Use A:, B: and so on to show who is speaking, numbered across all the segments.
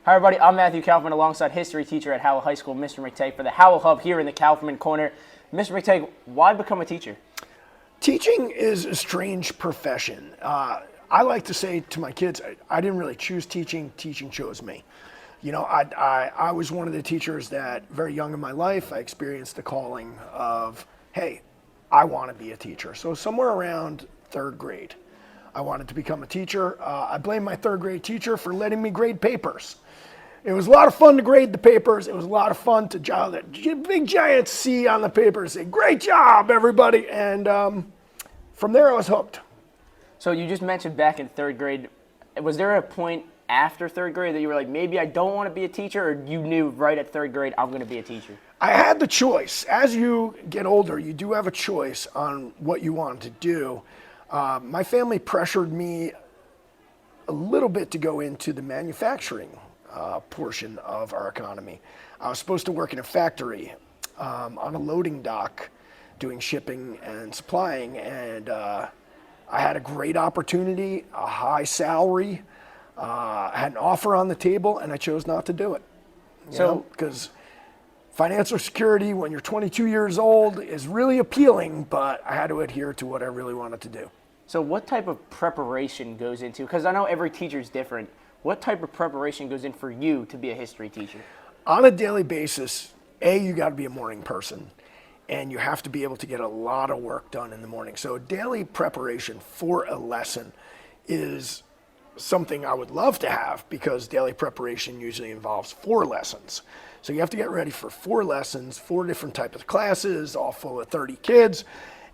A: Hi everybody, I'm Matthew Kaufman alongside history teacher at Howell High School, Mr. McTague, for the Howell Hub here in the Kaufman Corner. Mr. McTague, why become a teacher?
B: Teaching is a strange profession. I like to say to my kids, I didn't really choose teaching, teaching chose me. You know, I was one of the teachers that very young in my life, I experienced the calling of, hey, I want to be a teacher. So somewhere around third grade, I wanted to become a teacher. I blame my third grade teacher for letting me grade papers. It was a lot of fun to grade the papers. It was a lot of fun to draw that big giant C on the paper and say, great job, everybody. And from there, I was hooked.
A: So you just mentioned back in third grade, was there a point after third grade that you were like, maybe I don't want to be a teacher, or you knew right at third grade, I'm going to be a teacher?
B: I had the choice. As you get older, you do have a choice on what you want to do. My family pressured me a little bit to go into the manufacturing portion of our economy. I was supposed to work in a factory on a loading dock doing shipping and supplying, and I had a great opportunity, a high salary. I had an offer on the table, and I chose not to do it. Because financial security when you're 22 years old is really appealing, but I had to adhere to what I really wanted to do.
A: So what type of preparation goes into, because I know every teacher is different, what type of preparation goes in for you to be a history teacher?
B: On a daily basis, you got to be a morning person, and you have to be able to get a lot of work done in the morning. So daily preparation for a lesson is something I would love to have, because daily preparation usually involves 4 lessons. So you have to get ready for 4 lessons, 4 different types of classes, all full of 30 kids.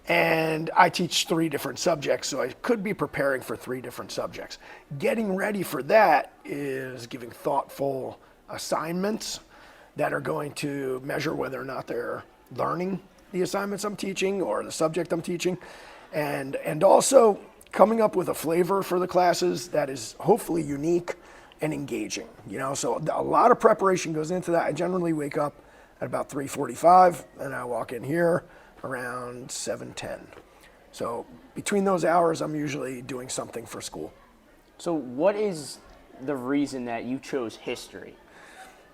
B: And I teach 3 different subjects, so I could be preparing for 3 different subjects. Getting ready for that is giving thoughtful assignments that are going to measure whether or not they're learning the assignments I'm teaching or the subject I'm teaching. And also coming up with a flavor for the classes that is hopefully unique and engaging. So a lot of preparation goes into that. I generally wake up at about 3:45, and I walk in here around 7:10. So between those hours, I'm usually doing something for school.
A: So what is the reason that you chose history?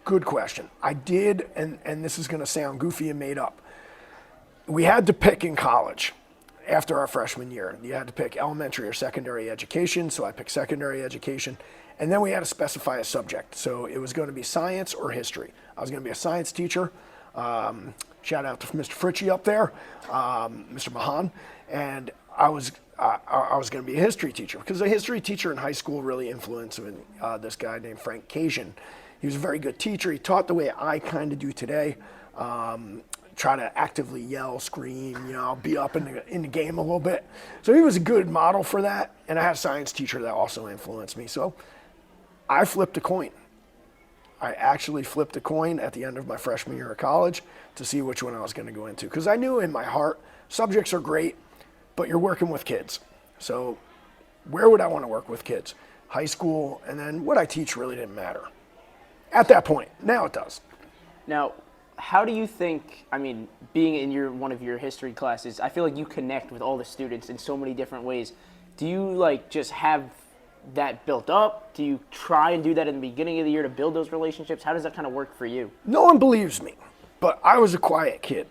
B: Good question. I did, and this is going to sound goofy and made up. We had to pick in college after our freshman year. You had to pick elementary or secondary education, so I picked secondary education. And then we had to specify a subject. So it was going to be science or history. I was going to be a science teacher. Shout out to Mr. Fritchie up there, Mr. Mahan, and I was going to be a history teacher, because a history teacher in high school really influenced me. This guy named Frank Cajun. He was a very good teacher. He taught the way I kind of do today. Try to actively yell, scream, be up in the game a little bit. So he was a good model for that, and I had a science teacher that also influenced me. So I flipped a coin. I actually flipped a coin at the end of my freshman year of college to see which one I was going to go into. Because I knew in my heart, subjects are great, but you're working with kids. So where would I want to work with kids? High school, and then what I teach really didn't matter at that point. Now it does.
A: Now, how do you think, being in one of your history classes, I feel like you connect with all the students in so many different ways. Do you just have that built up? Do you try and do that in the beginning of the year to build those relationships? How does that kind of work for you?
B: No one believes me, but I was a quiet kid.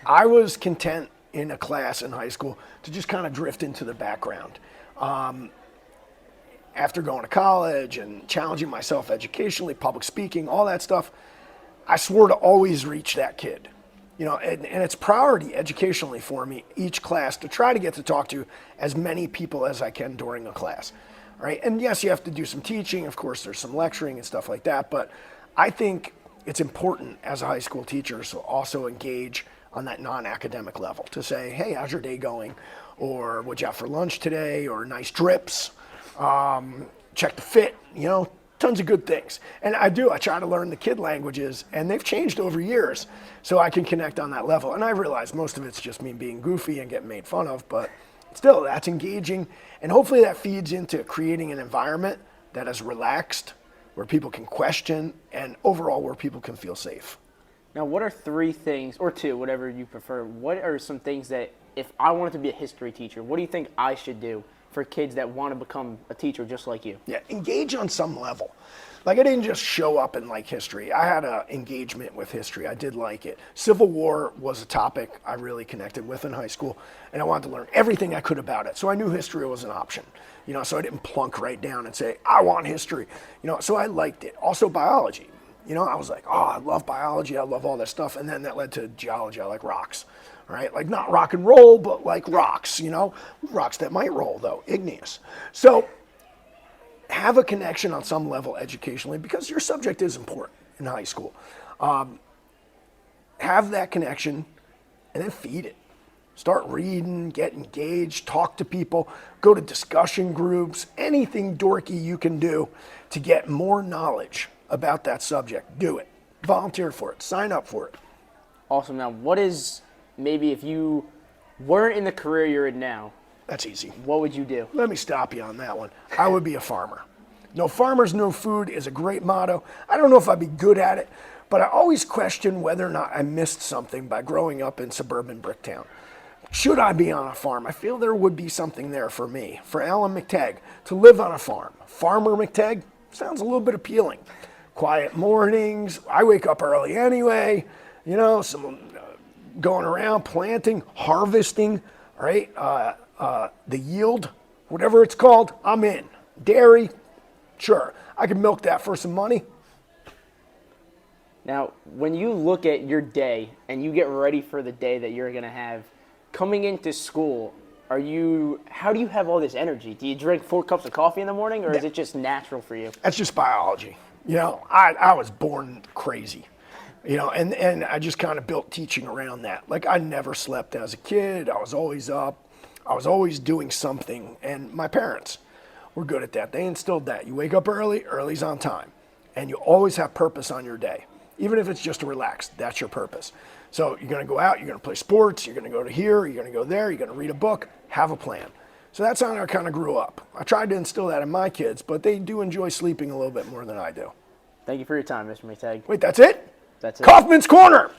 B: I was content in a class in high school to just kind of drift into the background. After going to college and challenging myself educationally, public speaking, all that stuff, I swore to always reach that kid. And it's priority educationally for me, each class, to try to get to talk to as many people as I can during a class. Right? And yes, you have to do some teaching. Of course, there's some lecturing and stuff like that. But I think it's important as a high school teacher to also engage on that non-academic level, to say, hey, how's your day going? Or what'd you have for lunch today? Or nice drips. Check the fit, tons of good things. And I try to learn the kid languages, and they've changed over years, so I can connect on that level. And I realize most of it's just me being goofy and getting made fun of, but still, that's engaging. And hopefully that feeds into creating an environment that is relaxed, where people can question, and overall where people can feel safe.
A: Now, what are 3 things, or 2, whatever you prefer, what are some things that if I wanted to be a history teacher, what do you think I should do for kids that want to become a teacher just like you?
B: Yeah, engage on some level. Like, I didn't just show up and like history. I had an engagement with history. I did like it. Civil War was a topic I really connected with in high school, and I wanted to learn everything I could about it. So I knew history was an option, so I didn't plunk right down and say, I want history. So I liked it. Also biology. I was like, oh, I love biology. I love all this stuff. And then that led to geology. I like rocks, right? Like not rock and roll, but like rocks, rocks that might roll though, igneous. So have a connection on some level educationally because your subject is important in high school. Have that connection and then feed it. Start reading, get engaged, talk to people, go to discussion groups, anything dorky you can do to get more knowledge about that subject. Do it. Volunteer for it. Sign up for it.
A: Awesome. Now, what is, maybe if you weren't in the career you're in now,
B: That's easy.
A: what would you do?
B: Let me stop you on that one. I would be a farmer. No farmers, no food is a great motto. I don't know if I'd be good at it, but I always question whether or not I missed something by growing up in suburban Bricktown. Should I be on a farm? I feel there would be something there for me, for Alan McTague, to live on a farm. Farmer McTague sounds a little bit appealing. Quiet mornings. I wake up early anyway. Some going around planting, harvesting, right? The yield, whatever it's called, I'm in. Dairy, sure. I could milk that for some money.
A: Now, when you look at your day and you get ready for the day that you're going to have, coming into school, how do you have all this energy? Do you drink 4 cups of coffee in the morning, or is it just natural for you?
B: That's just biology. I was born crazy, and I just kind of built teaching around that. Like, I never slept as a kid. I was always up. I was always doing something, and my parents were good at that. They instilled that. You wake up early, early's on time, and you always have purpose on your day. Even if it's just to relax, that's your purpose. So you're going to go out, you're going to play sports, you're going to go to here, you're going to go there, you're going to read a book, have a plan. So that's how I kind of grew up. I tried to instill that in my kids, but they do enjoy sleeping a little bit more than I do.
A: Thank you for your time, Mr. McTague.
B: Wait, that's it?
A: That's it.
B: Kaufman's Corner!